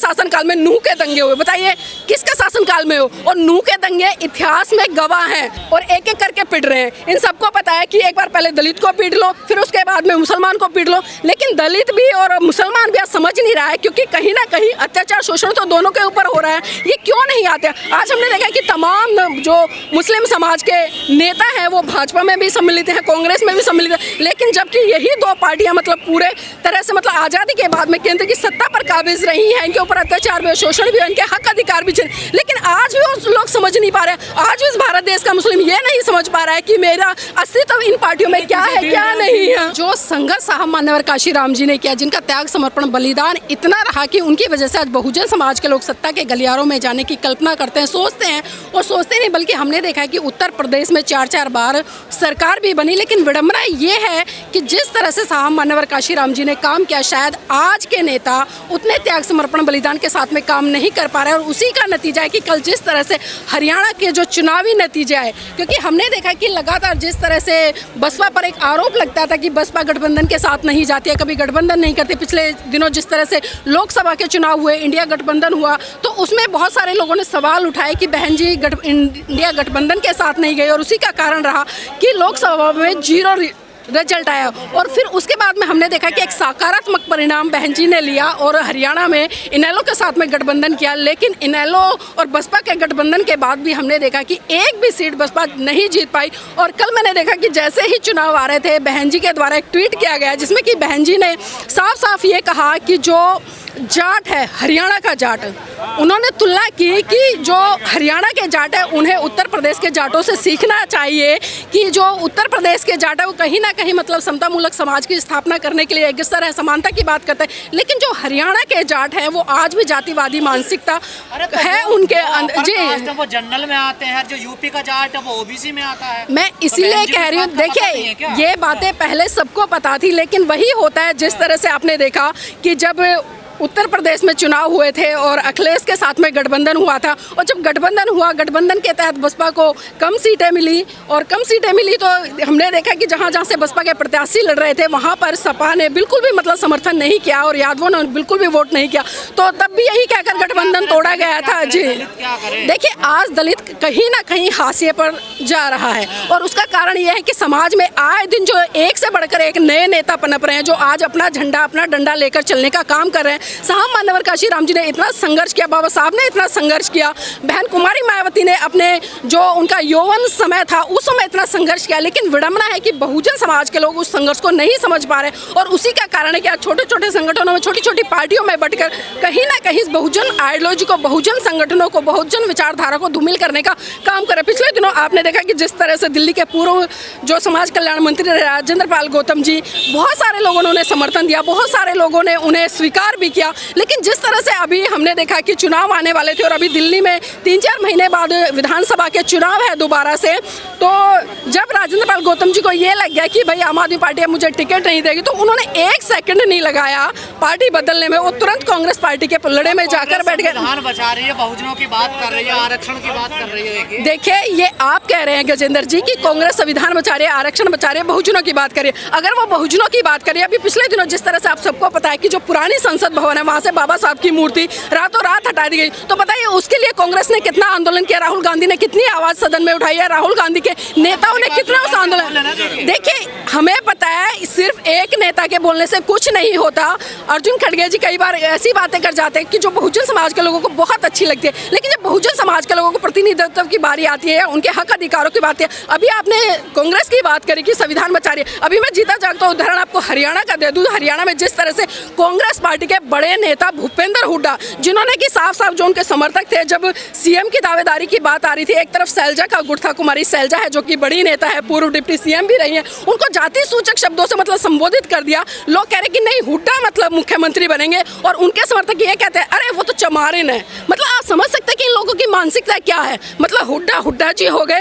शासनकाल में नूह के दंगे हुए, बताइए किसके शासनकाल में हो? और नूह के दंगे इतिहास में गवाह हैं और एक एक करके पिट रहे हैं। इन सबको पता है कि एक बार पहले दलित को पीट लो, फिर उसके बाद में मुसलमान को पीट लो, लेकिन दलित भी और मुसलमान भी आज समझ नहीं रहा है, क्योंकि कहीं ना कहीं अत्याचार शोषण तो दोनों के ऊपर हो रहा है। ये क्यों नहीं आते? आज हमने देखा कि तमाम जो मुस्लिम समाज के नेता हैं वो भाजपा में भी सम्मिलित हैं, कांग्रेस में भी सम्मिलित हैं, लेकिन जबकि यही दो पार्टियां मतलब पूरे तरह से मतलब आज़ादी के बाद में केंद्र की सत्ता पर काबिज रही हैं, इनके ऊपर अत्याचार भी, शोषण भी, इनके हक अधिकार भी, लेकिन आज भी लोग समझ नहीं पा रहे। आज भी इस भारत देश का मुस्लिम ये नहीं समझ पा रहा है कि मेरा अस्तित्व इन पार्टियों में क्या है क्या नहीं है। जो संघर्ष साहब मान्यवर काशीराम जी ने किया, जिनका त्याग समर्पण बलिदान इतना रहा कि उनकी वजह से आज बहुजन समाज के लोग सत्ता के गलियारों में जाने की कल्पना करते हैं, सोचते हैं, और सोचते नहीं बल्कि हमने देखा है कि उत्तर प्रदेश में 4-4 बार सरकार भी बनी, लेकिन विडंबना ये है कि जिस तरह से साहब मान्यवर काशीराम जी ने काम किया, शायद आज के नेता उतने त्याग समर्पण बलिदान के साथ में काम नहीं कर पा रहे हैं। और उसी का नतीजा है कि कल जिस तरह से हरियाणा के जो चुनावी नतीजे आए, क्योंकि हमने देखा कि लगातार जिस तरह से बसपा पर एक आरोप लगता था कि बसपा गठबंधन के साथ नहीं जाती है, कभी गठबंधन नहीं करती। पिछले दिनों जिस तरह से लोकसभा के चुनाव हुए, इंडिया गठबंधन हुआ, तो उसमें बहुत सारे लोगों ने सवाल उठाए कि बहन जी इंडिया गठबंधन के साथ नहीं गए, और उसी का कारण रहा कि लोकसभा में 0 रिजल्ट आया। और फिर उसके बाद में हमने देखा कि एक सकारात्मक परिणाम बहन जी ने लिया और हरियाणा में इनेलो के साथ में गठबंधन किया, लेकिन इनेलो और बसपा के गठबंधन के बाद भी हमने देखा कि एक भी सीट बसपा नहीं जीत पाई। और कल मैंने देखा कि जैसे ही चुनाव आ रहे थे, बहन जी के द्वारा एक ट्वीट किया गया जिसमें कि बहन जी ने साफ साफ ये कहा कि जो जाट है, हरियाणा का जाट, उन्होंने तुलना की कि जो हरियाणा के जाट है उन्हें उत्तर प्रदेश के जाटों से सीखना चाहिए कि जो उत्तर प्रदेश के जाट है वो कहीं ना कहीं मतलब समतामूलक समाज की स्थापना करने के लिए एक तरह समानता की बात करते हैं, लेकिन जो हरियाणा के जाट हैं वो आज भी जातिवादी मानसिकता है उनके अंदर। जी, वो जनरल में आते हैं, जो यूपी का जाट है वो ओबीसी में आता है। मैं इसीलिए कह रही हूँ, देखिए ये बातें पहले सबको पता थी, लेकिन वही होता है जिस तरह से आपने देखा कि जब उत्तर प्रदेश में चुनाव हुए थे और अखिलेश के साथ में गठबंधन हुआ था, और जब गठबंधन हुआ, गठबंधन के तहत बसपा को कम सीटें मिली, और कम सीटें मिली तो हमने देखा कि जहां जहां से बसपा के प्रत्याशी लड़ रहे थे वहां पर सपा ने बिल्कुल भी मतलब समर्थन नहीं किया और यादवों ने बिल्कुल भी वोट नहीं किया, तो तब भी यही कहकर गठबंधन तोड़ा गया था। जी, देखिए आज दलित कहीं ना कहीं हाशिए पर जा रहा है, और उसका कारण यह है कि समाज में आए दिन जो एक से बढ़कर एक नए नेता पनप रहे हैं, जो आज अपना झंडा, अपना डंडा लेकर चलने का काम कर रहे हैं। साहब मान्यवर काशीराम जी ने इतना संघर्ष किया, बाबा साहब ने इतना संघर्ष किया, बहन कुमारी मायावती ने अपने जो उनका यौवन समय था उस समय इतना संघर्ष किया, लेकिन विडंबना है कि बहुजन समाज के लोग उस संघर्ष को नहीं समझ पा रहे, और उसी का कारण है कि छोटे छोटे संगठनों में, छोटी छोटी पार्टियों में बटकर कहीं ना कहीं बहुजन आइडियोलॉजी को, बहुजन संगठनों को, बहुजन विचारधारा को धूमिल करने का काम करे। पिछले दिनों आपने देखा कि जिस तरह से दिल्ली के पूर्व जो समाज कल्याण मंत्री राजेंद्र पाल गौतम जी, बहुत सारे लोगों ने उन्हें समर्थन दिया, बहुत सारे लोगों ने उन्हें स्वीकार भी किया, लेकिन जिस तरह से अभी हमने देखा कि चुनाव आने वाले थे और अभी दिल्ली में 3-4 महीने बाद विधानसभा के चुनाव है दोबारा से, तो जब राजेंद्र पाल गौतम जी को ये लग गया कि भाई आम आदमी पार्टी मुझे टिकट नहीं देगी, तो उन्होंने 1 सेकंड नहीं लगाया पार्टी बदलने में, वो तुरंत कांग्रेस पार्टी के पल्लड़े में जाकर बैठ गए। संविधान बचा रही है, बहुजनों की बात कर रही है, आरक्षण की बात कर रही है। देखिए ये आप कह रहे हैं गजेंद्र जी कि कांग्रेस संविधान बचा रही है, आरक्षण बचा रही है, बहुजनों की बात करिए। अगर वो बहुजनों की बात करिए, अभी पिछले दिनों जिस तरह से आप सबको पता है कि जो पुरानी संसद भवन है वहां से बाबा साहब की मूर्ति रातों रात हटा दी गई, तो बताइए उसके लिए कांग्रेस ने कितना आंदोलन किया, राहुल गांधी ने कितनी आवाज सदन में उठाई है, राहुल गांधी के नेताओं ने कितना उस आंदोलन। देखिए हमें पता है सिर्फ एक नेता के बोलने से कुछ नहीं होता। अर्जुन खड़गे जी कई बार ऐसी बातें कर जाते हैं कि जो बहुजन समाज के लोगों को बहुत अच्छी लगती है, लेकिन जब बहुजन समाज के लोगों को प्रतिनिधित्व की बारी आती है, उनके हक अधिकारों की बात है, अभी आपने कांग्रेस की बात करी कि संविधान बचा रही है, अभी मैं जीता जागता उदाहरण आपको हरियाणा का दे दूं। हरियाणा में जिस तरह से कांग्रेस पार्टी के बड़े नेता भूपेंद्र हुड्डा, जिन्होंने कि साफ साफ जो उनके समर्थक थे, जब सीएम की दावेदारी की बात आ रही थी, एक तरफ शैलजा का गुट था, कुमारी शैलजा है जो कि बड़ी नेता है, पूर्व डिप्टी सीएम भी रही है, उनको जाति सूचक शब्दों से मतलब संबोधित कर दिया। लोग कह रहे कि नहीं हुड्डा मतलब मुख्यमंत्री बनेंगे, और उनके समर्थक ये कहते हैं अरे वो तो चमारिन है। मतलब आप समझ सकते हैं कि इन लोगों की मानसिकता क्या है। मतलब हुड्डा हुड्डा जी हो गए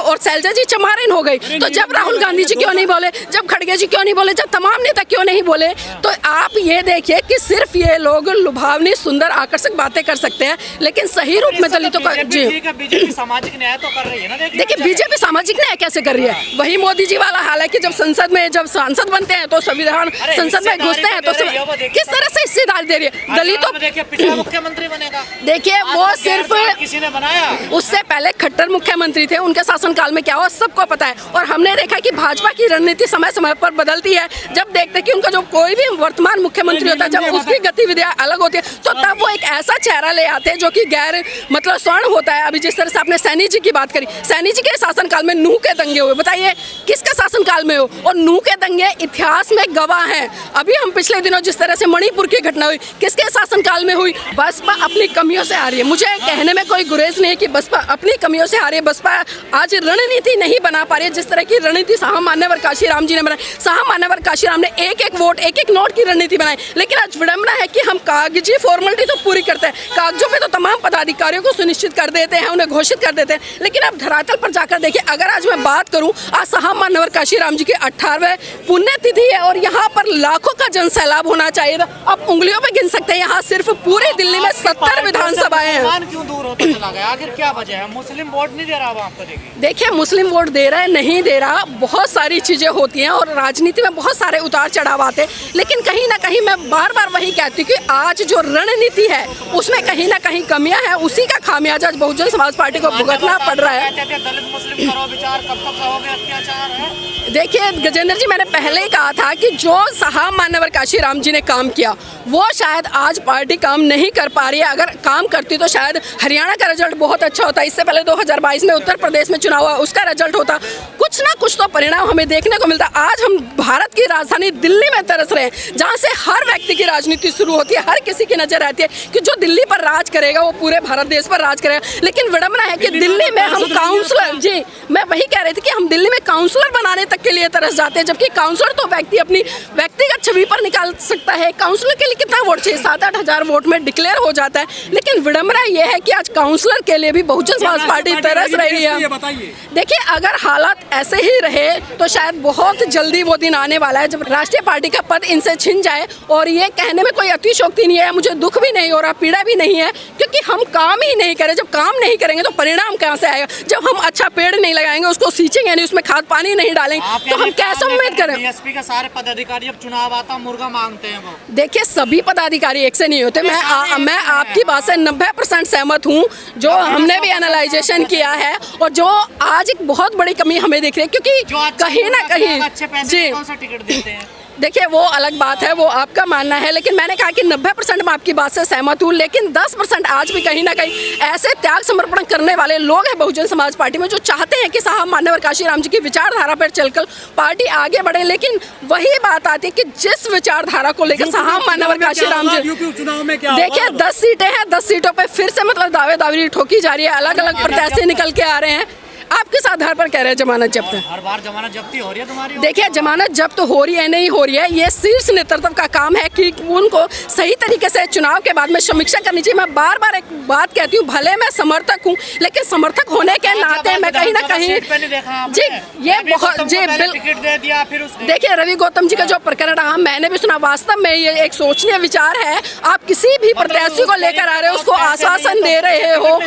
और शैलजा जी चमारिन हो गई। तो जब राहुल गांधी जी क्यों नहीं बोले, जब खड़गे जी क्यों नहीं बोले, जब तमाम नेता क्यों नहीं बोले? तो आप ये देखिए कि सिर्फ ये लोग लुभावनी सुंदर आकर्षक बातें कर सकते हैं, लेकिन सही रूप में दलितों का बीजेपी सामाजिक न्याय तो कर रही है ना। देखिए बीजेपी सामाजिक न्याय कैसे कर रही है? वही मोदी जी वाला हाल है कि जब संसद में जब सांसद बनते हैं तो संविधान संसद में घुसते हैं तो किस तरह से हिस्सेदारी दे रही है दलितों। पिछला मुख्यमंत्री बनेगा, देखिए वो सिर्फ किसी ने बनाया। उससे पहले खट्टर मुख्यमंत्री थे, उनके शासनकाल में क्या हुआ सबको पता है। और हमने देखा कि भाजपा की रणनीति समय समय पर बदलती है। जब देखते कि उनका जो कोई भी वर्तमान मुख्यमंत्री होता है, जब उसकी गतिविधियां अलग होती है तो तब वो एक ऐसा चेहरा ले आते हैं जो कि गैर मतलब स्वर्ण होता है। अभी जिस तरह से आपने सैनी जी की बात करी, सैनी जी के शासनकाल में नूह के दंगे हुए, बताइए किसके शासनकाल में हो? और नूह के दंगे इतिहास में गवाह हैं। अभी हम पिछले दिनों जिस तरह से मणिपुर की घटना हुई, किसके शासनकाल में हुई? बसपा अपनी कमियों से आ रही है। मुझे कहने में कोई गुरेज नहीं है कि बसपा अपनी कमियों से आ रही है। बसपा आज रणनीति नहीं बना पा रही है जिस तरह की रणनीति साहब मान्यवर काशीराम जी ने बनाई। साहब मान्यवर काशीराम ने एक एक वोट एक एक नोट की रणनीति बनाई, लेकिन आज विडंबना है कि हम कागजी फॉर्मेलिटी तो पूरी करते हैं, कागजों पे तो तमाम पदाधिकारियों को सुनिश्चित कर देते हैं, उन्हें घोषित कर देते हैं, लेकिन अब धरातल पर जाकर देखिए। अगर आज मैं बात करूं, आज साहब मान्यवर काशीराम जी की 18वें पुण्यतिथि है और यहाँ पर लाखों का जन सैलाब होना चाहिए था। आप उंगलियों पे गिन सकते हैं, यहाँ सिर्फ पूरे दिल्ली में 70 विधानसभाएं हैं। क्यों दूर होता चला गया? आखिर क्या वजह है? मुस्लिम वोट नहीं दे रहा आपको? देखिए मुस्लिम वोट दे रहा है नहीं दे रहा, बहुत सारी चीजें होती हैं और राजनीति में बहुत सारे उतार चढ़ाव आते हैं, लेकिन कहीं ना कहीं मैं बार बार वही कहती हूँ कि आज जो रणनीति है उसमें कहीं ना कहीं कमियां हैं। उसी का खामियाजा आज बहुजन समाज पार्टी को भुगतना पड़ रहा है। दलित मुस्लिम करो विचार, कब तक कहोगे अत्याचार है? देखिए गजेंद्र जी, मैंने पहले ही कहा था कि जो साहब मान्यवर काशीराम जी ने काम किया वो शायद आज पार्टी काम नहीं कर पा रही है। अगर काम करती तो शायद हरियाणा का रिजल्ट बहुत अच्छा होता। इससे पहले 2022 में उत्तर प्रदेश में चुनाव हुआ, उसका रिजल्ट होता, कुछ ना कुछ तो परिणाम हमें देखने को मिलता। आज हम भारत की राजधानी दिल्ली में तरस रहे हैं, जहाँ से हर व्यक्ति की राजनीति शुरू होती है, हर किसी की नजर रहती है कि जो दिल्ली पर राज करेगा वो पूरे भारत देश पर राज करेगा। लेकिन विडंबना है कि दिल्ली में हम काउंसलर, जी मैं वही कह रही थी कि हम दिल्ली में काउंसलर बनाने तक के लिए तरस जाते हैं, जबकि काउंसलर तो व्यक्ति अपनी व्यक्तिगत छवि पर निकाल सकता है। काउंसलर के लिए कितना वोट चाहिए? 7-8 हज़ार वोट में डिक्लेयर हो जाता है। लेकिन विडंबना यह है कि आज काउंसलर के लिए भी बहुजन समाज पार्टी तरस रही है। देखिए अगर हालात ऐसे ही रहे तो शायद बहुत जल्दी वो दिन आने वाला है जब राष्ट्रीय पार्टी का पद इनसे छिन जाए। और ये कहने में कोई अतिशयोक्ति नहीं है, मुझे दुख भी नहीं हो रहा, पीड़ा भी नहीं है, क्योंकि हम काम ही नहीं करें। जब काम नहीं करेंगे तो परिणाम कहाँ से आएगा? जब हम अच्छा पेड़ नहीं लगाएंगे, उसको सींचेंगे नहीं, उसमें खाद पानी नहीं डालेंगे तो हम कैसे उम्मीद करें? बीएसपी के सारे पदाधिकारी अब चुनाव आता मुर्गा मांगते हैं वो। देखिए सभी पदाधिकारी एक से नहीं होते। मैं आपकी बात से 90% सहमत हूँ, जो हमने भी एनालाइजेशन किया है और जो आज एक बहुत बड़ी कमी हमें दिख रही है, क्योंकि कहीं ना कहीं जी कौन सा टिकट देते हैं? देखिए वो अलग बात है, वो आपका मानना है, लेकिन मैंने कहा कि 90% मैं आपकी बात से सहमत हूँ, लेकिन 10% आज भी कहीं ना कहीं ऐसे त्याग समर्पण करने वाले लोग हैं बहुजन समाज पार्टी में जो चाहते हैं कि साहब मान्यवर काशीराम जी की विचारधारा पर चलकर पार्टी आगे बढ़े। लेकिन वही बात आती है कि जिस विचारधारा को लेकर साहब मान्यवर काशीराम जी, देखिए 10 सीटें हैं, 10 सीटों पर फिर से मतलब दावेदारी ठोकी जा रही है, अलग अलग प्रत्याशी निकल के आ रहे हैं। आप किस आधार पर कह रहे हैं जमानत जब्त है? हर बार जमानत जब्ती हो रही है तुम्हारी। देखिए जमानत जब्त हो रही है नहीं हो रही है, ये शीर्ष नेतृत्व का काम है कि उनको सही तरीके से चुनाव के बाद में समीक्षा करनी चाहिए। मैं बार बार एक बात कहती हूँ, भले मैं समर्थक हूँ, लेकिन समर्थक होने के नाते मैं कहीं ना कहीं जी ये बहुत जी देखिए रवि गौतम जी का जो प्रकरण रहा मैंने भी सुना, वास्तव में ये एक सोचनीय विचार है। आप किसी भी प्रत्याशी को लेकर आ रहे हो, उसको आश्वासन दे रहे हो,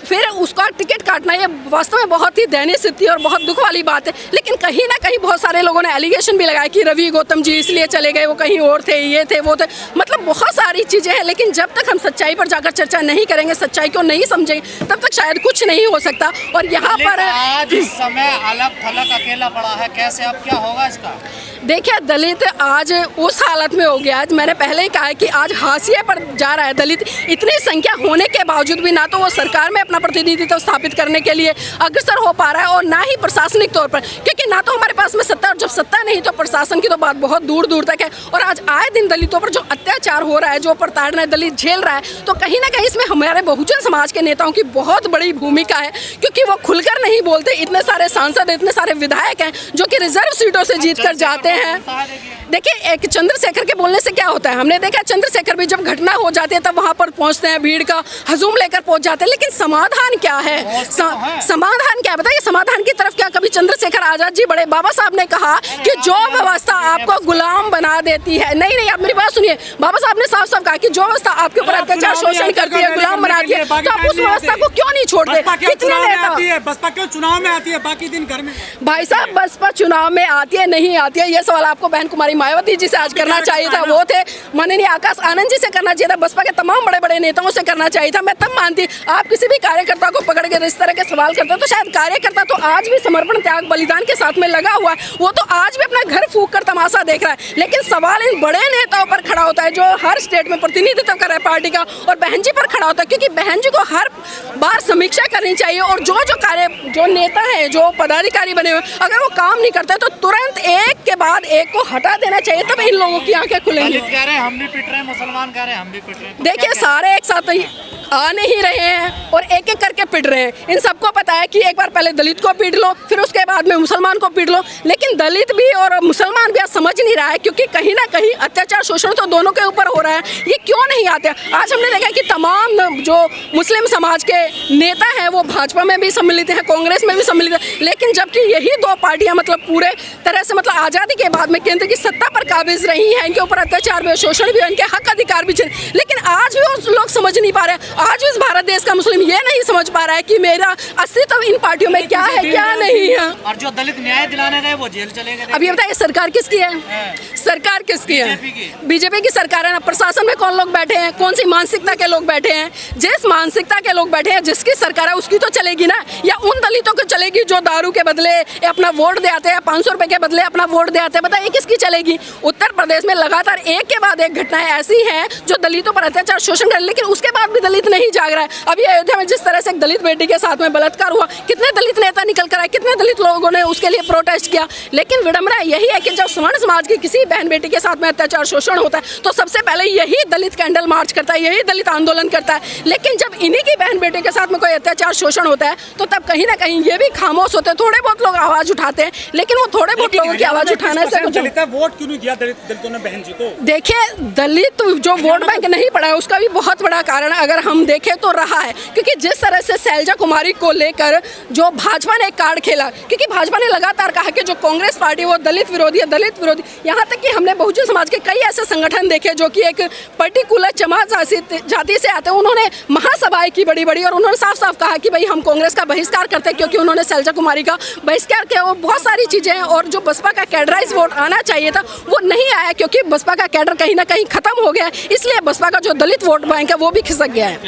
फिर उसका टिकट काटना, ये वास्तव में बहुत ही दयनीय स्थिति और बहुत दुख वाली बात है। लेकिन कहीं ना कहीं बहुत सारे लोगों ने एलिगेशन भी लगाया कि रवि गौतम जी इसलिए चले गए, वो कहीं और थे, ये थे, वो थे, मतलब बहुत सारी चीजें हैं। लेकिन जब तक हम सच्चाई पर जाकर चर्चा नहीं करेंगे, सच्चाई को नहीं समझेंगे, तब तक शायद कुछ नहीं हो सकता। और यहाँ पर आज इस समय अलग थलग अकेला पड़ा है, कैसे अब क्या होगा इसका? देखिए दलित आज उस हालत में हो गया है, मैंने पहले ही कहा है कि आज हाशिए पर जा रहा है दलित। इतनी संख्या होने के बावजूद भी ना तो वो सरकार में अपना प्रतिनिधित्व स्थापित करने के लिए अग्रसर हो पा रहा है और ना ही प्रशासनिक तौर पर, क्योंकि ना तो हमारे पास में सत्ता, और जब सत्ता नहीं तो प्रशासन की तो बात बहुत दूर दूर तक है। और आज आए दिन दलितों पर जो अत्याचार हो रहा है, जो प्रताड़ना दलित झेल रहा है, तो कहीं ना कहीं इसमें हमारे बहुजन समाज के नेताओं की बहुत बड़ी भूमिका है, क्योंकि वो खुलकर नहीं बोलते। इतने सारे सांसद, इतने सारे विधायक हैं जो कि रिजर्व सीटों से जीत कर जाते हैं। देखिए, एक चंद्रशेखर के बोलने से क्या होता है, हमने देखा चंद्रशेखर भी जब घटना हो जाती है तब वहां पर पहुंचते हैं, भीड़ का हजूम लेकर पहुंच जाते हैं, लेकिन समाधान क्या है? समाधान क्या बताइए, समाधान की तरफ क्या कभी चंद्रशेखर आजाद जी बड़े बाबा साहब ने कहा कि जो व्यवस्था आपको गुलाम बना देती है, नहीं, आप मेरी बात सुनिए, बाबा साहब ने साफ साफ कहा कि जो व्यवस्था आपके ऊपर अत्याचार शोषण करती है, गुलाम बनाती है, तो आप उस व्यवस्था को क्यों नहीं छोड़ते? कितने नेता बसपा क्यों चुनाव में आती है, बाकी दिन घर में? भाई साहब, बसपा चुनाव में आती है नहीं आती है, ये सवाल आपको बहन कुमारी मायावती जी से आज करना चाहिए था, वो थे माननीय आकाश आनंद जी से करना चाहिए था, बसपा के तमाम बड़े बड़े नेताओं से करना चाहिए था। मैं तब मानती, आप किसी भी कार्यकर्ता को पकड़ के इस तरह के सवाल करते हो तो शायद कार्यकर्ता तो आज भी समर्पण त्याग बलिदान के साथ में लगा हुआ है, वो तो आज भी अपना घर फूंक कर तमाशा देख रहा है, लेकिन सवाल इन बड़े नेताओं पर खड़ा होता है जो हर स्टेट में प्रतिनिधित्व कर रहा है पार्टी का, और बहन जी पर खड़ा होता है, क्योंकि बहन जी को हर बार समीक्षा करनी चाहिए, और जो जो नेता है, जो पदाधिकारी बने हुए, अगर वो काम नहीं करते तो तुरंत एक के बाद एक को हटा देना चाहिए, तब इन लोगों की आंखें खुलेंगी। दलित कह रहे हैं हम भी पिट रहे हैं, मुसलमान कह रहे हैं हम भी पिट रहे हैं, तो देखिए, सारे एक साथ आ नहीं रहे हैं और एक एक करके पिट रहे हैं। इन सबको पता है कि एक बार पहले दलित को पीट लो, फिर उसके बाद में मुसलमान को पीट लो, लेकिन दलित भी और मुसलमान भी आज समझ नहीं रहा है, क्योंकि कहीं ना कहीं अत्याचार शोषण तो दोनों के ऊपर हो रहा है। ये क्यों नहीं आते? आज हमने देखा कि तमाम जो मुस्लिम समाज के नेता हैं वो भाजपा में भी सम्मिलित हैं, कांग्रेस में भी सम्मिलित हैं, लेकिन जबकि यही दो पार्टियां मतलब पूरे तरह से मतलब आज़ादी के बाद में केंद्र की सत्ता पर काबिज रही हैं, इनके ऊपर अत्याचार भी, शोषण भी, इनके हक अधिकार भी, लेकिन आज भी वो लोग समझ नहीं पा रहे। आज इस भारत देश का मुस्लिम ये नहीं समझ पा रहा है कि मेरा अस्तित्व इन पार्टियों में क्या है क्या नहीं है। और जो दलित न्याय दिलाने गए वो जेल चले गए। अब ये बताइए, सरकार किसकी है? सरकार किसकी है? बीजेपी की सरकार है ना। प्रशासन में कौन लोग बैठे हैं, कौन सी मानसिकता के लोग बैठे हैं? जिस मानसिकता के लोग बैठे हैं, जिसकी सरकार है उसकी तो चलेगी ना, या उन दलितों को चलेगी जो दारू के बदले अपना वोट दे आते हैं, 500 रुपए के बदले अपना वोट दे आते हैं? बताइए किसकी चलेगी? उत्तर प्रदेश में लगातार एक के बाद एक घटनाएं ऐसी हैं जो दलितों पर अत्याचार शोषण कर, लेकिन उसके बाद भी दलित नहीं जाग रहा है। अभी अयोध्या में जिस तरह से एक दलित बेटी के साथ में बलात्कार हुआ, कितने दलित नेता निकल कर आए, कितने दलित लोगों ने उसके लिए प्रोटेस्ट किया, लेकिन विडंबना यही है कि जब स्वर्ण समाज की किसी बहन बेटी के साथ में अत्याचार शोषण होता है तो सबसे पहले यही दलित कैंडल मार्च करता है, यही दलित आंदोलन करता है, लेकिन जब इन्हीं की बहन बेटी के साथ में कोई अत्याचार शोषण होता है तो तब कहीं ना कहीं ये भी खामोश होते हैं। थोड़े बहुत लोग आवाज उठाते हैं, लेकिन वो थोड़े बहुत लोगों की आवाज उठाने से कुछ वोट क्यों नहीं दिया दलितों ने बहन जी को? देखिए, दलित जो वोट बैंक नहीं पड़ा है उसका भी बहुत बड़ा कारण अगर हम देखें तो रहा है, क्योंकि जिस तरह से शैलजा कुमारी को लेकर जो भाजपा ने एक कार्ड खेला, क्योंकि भाजपा ने लगातार कहा कि जो कांग्रेस पार्टी वो दलित विरोधी है, दलित विरोधी, यहाँ तक कि हमने बहुजन समाज के कई ऐसे संगठन देखे जो कि एक पर्टिकुलर जमात जाति से आते हैं, उन्होंने महासभाएं की बड़ी बड़ी, और उन्होंने साफ साफ कहा कि भाई हम कांग्रेस का बहिष्कार करते हैं, क्योंकि उन्होंने शैलजा कुमारी का बहिष्कार किया। और बहुत सारी चीजें हैं, और जो बसपा का कैडराइज वोट आना चाहिए था वो नहीं आया, क्योंकि बसपा का कैडर कहीं ना कहीं खत्म हो गया है, इसलिए बसपा का जो दलित वोट बैंक है वो भी खिसक गया है।